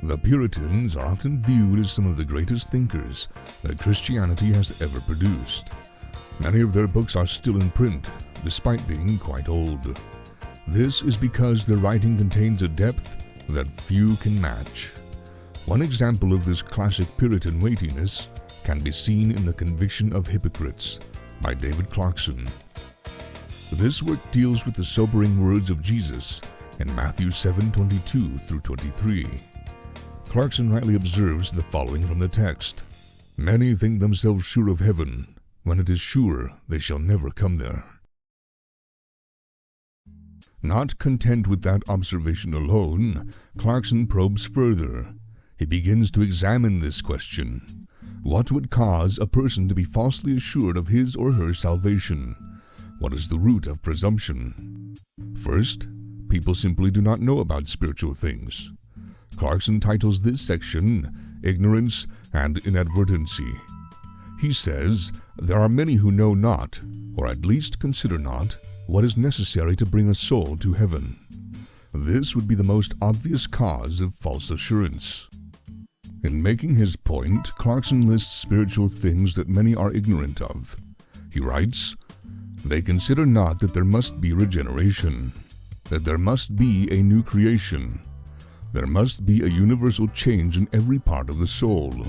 The Puritans are often viewed as some of the greatest thinkers that Christianity has ever produced. Many of their books are still in print, despite being quite old. This is because their writing contains a depth that few can match. One example of this classic Puritan weightiness can be seen in The Conviction of Hypocrites by David Clarkson. This work deals with the sobering words of Jesus in Matthew 7:22 through 23. Clarkson rightly observes the following from the text: "Many think themselves sure of heaven, when it is sure they shall never come there." Not content with that observation alone, Clarkson probes further. He begins to examine this question: what would cause a person to be falsely assured of his or her salvation? What is the root of presumption? First, people simply do not know about spiritual things. Clarkson titles this section Ignorance and Inadvertency. He says, there are many who know not, or at least consider not, what is necessary to bring a soul to heaven. This would be the most obvious cause of false assurance. In making his point, Clarkson lists spiritual things that many are ignorant of. He writes, "They consider not that there must be regeneration, that there must be a new creation. There must be a universal change in every part of the soul.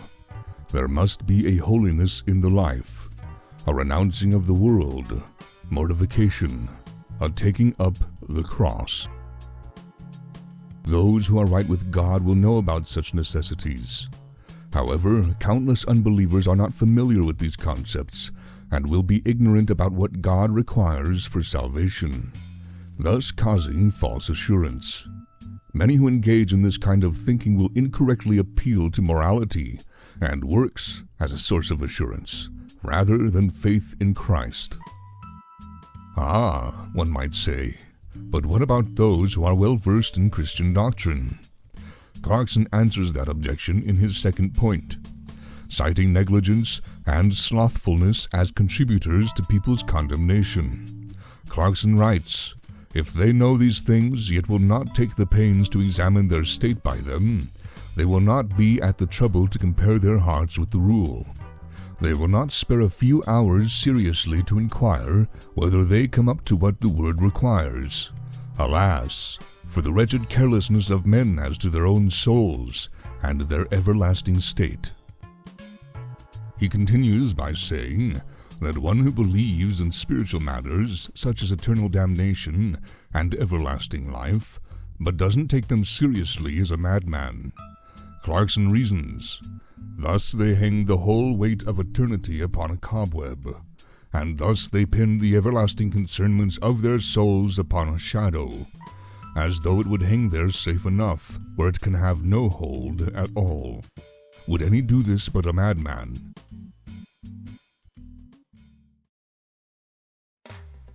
There must be a holiness in the life, a renouncing of the world, mortification, a taking up the cross." Those who are right with God will know about such necessities. However, countless unbelievers are not familiar with these concepts and will be ignorant about what God requires for salvation, thus causing false assurance. Many who engage in this kind of thinking will incorrectly appeal to morality and works as a source of assurance, rather than faith in Christ. Ah, one might say, but what about those who are well versed in Christian doctrine? Clarkson answers that objection in his second point, citing negligence and slothfulness as contributors to people's condemnation. Clarkson writes, "If they know these things, yet will not take the pains to examine their state by them, they will not be at the trouble to compare their hearts with the rule. They will not spare a few hours seriously to inquire whether they come up to what the word requires. Alas, for the wretched carelessness of men as to their own souls and their everlasting state." He continues by saying that one who believes in spiritual matters, such as eternal damnation and everlasting life, but doesn't take them seriously is a madman. Clarkson reasons, "Thus they hang the whole weight of eternity upon a cobweb, and thus they pin the everlasting concernments of their souls upon a shadow, as though it would hang there safe enough, where it can have no hold at all. Would any do this but a madman?"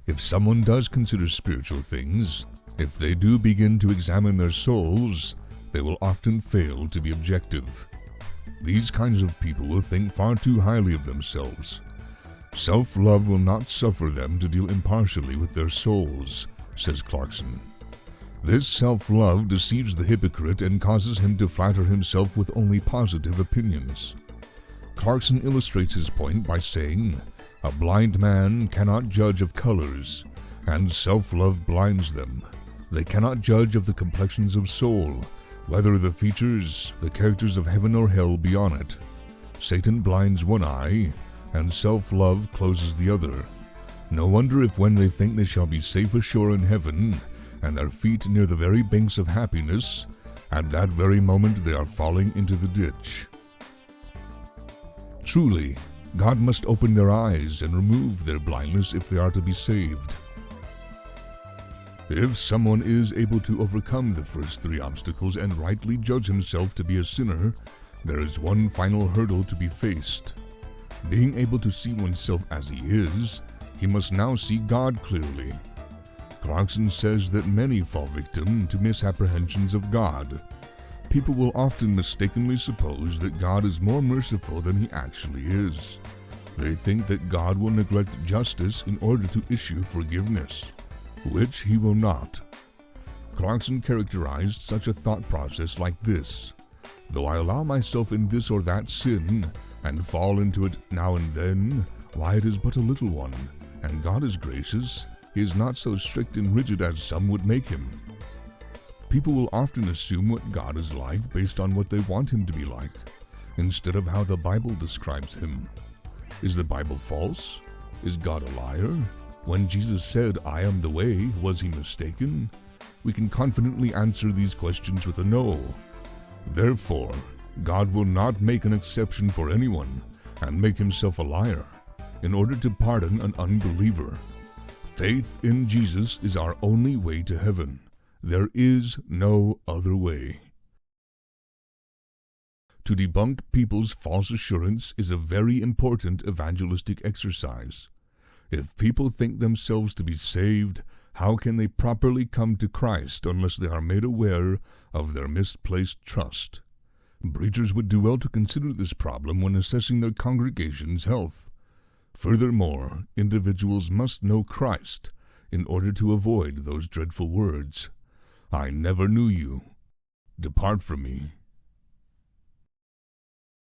If someone does consider spiritual things, if they do begin to examine their souls, they will often fail to be objective. These kinds of people will think far too highly of themselves. Self-love will not suffer them to deal impartially with their souls, says Clarkson. This self-love deceives the hypocrite and causes him to flatter himself with only positive opinions. Clarkson illustrates his point by saying, "A blind man cannot judge of colors, and self-love blinds them. They cannot judge of the complexions of soul, whether the features, the characters of heaven or hell be on it. Satan blinds one eye, and self-love closes the other. No wonder if when they think they shall be safe ashore in heaven, and their feet near the very banks of happiness, at that very moment they are falling into the ditch." Truly, God must open their eyes and remove their blindness if they are to be saved. If someone is able to overcome the first three obstacles and rightly judge himself to be a sinner, there is one final hurdle to be faced. Being able to see oneself as he is, he must now see God clearly. Clarkson says that many fall victim to misapprehensions of God. People will often mistakenly suppose that God is more merciful than he actually is. They think that God will neglect justice in order to issue forgiveness, which he will not. Clarkson characterized such a thought process like this: Though I allow myself in this or that sin, and fall into it now and then, why, it is but a little one, and God is gracious. He is not so strict and rigid as some would make him. People will often assume what God is like based on what they want him to be like, instead of how the Bible describes him. Is the Bible false? Is God a liar? When Jesus said, "I am the way," was he mistaken? We can confidently answer these questions with a no. Therefore, God will not make an exception for anyone and make himself a liar in order to pardon an unbeliever. Faith in Jesus is our only way to heaven. There is no other way. To debunk people's false assurance is a very important evangelistic exercise. If people think themselves to be saved, how can they properly come to Christ unless they are made aware of their misplaced trust? Preachers would do well to consider this problem when assessing their congregation's health. Furthermore, individuals must know Christ in order to avoid those dreadful words, "I never knew you. Depart from me,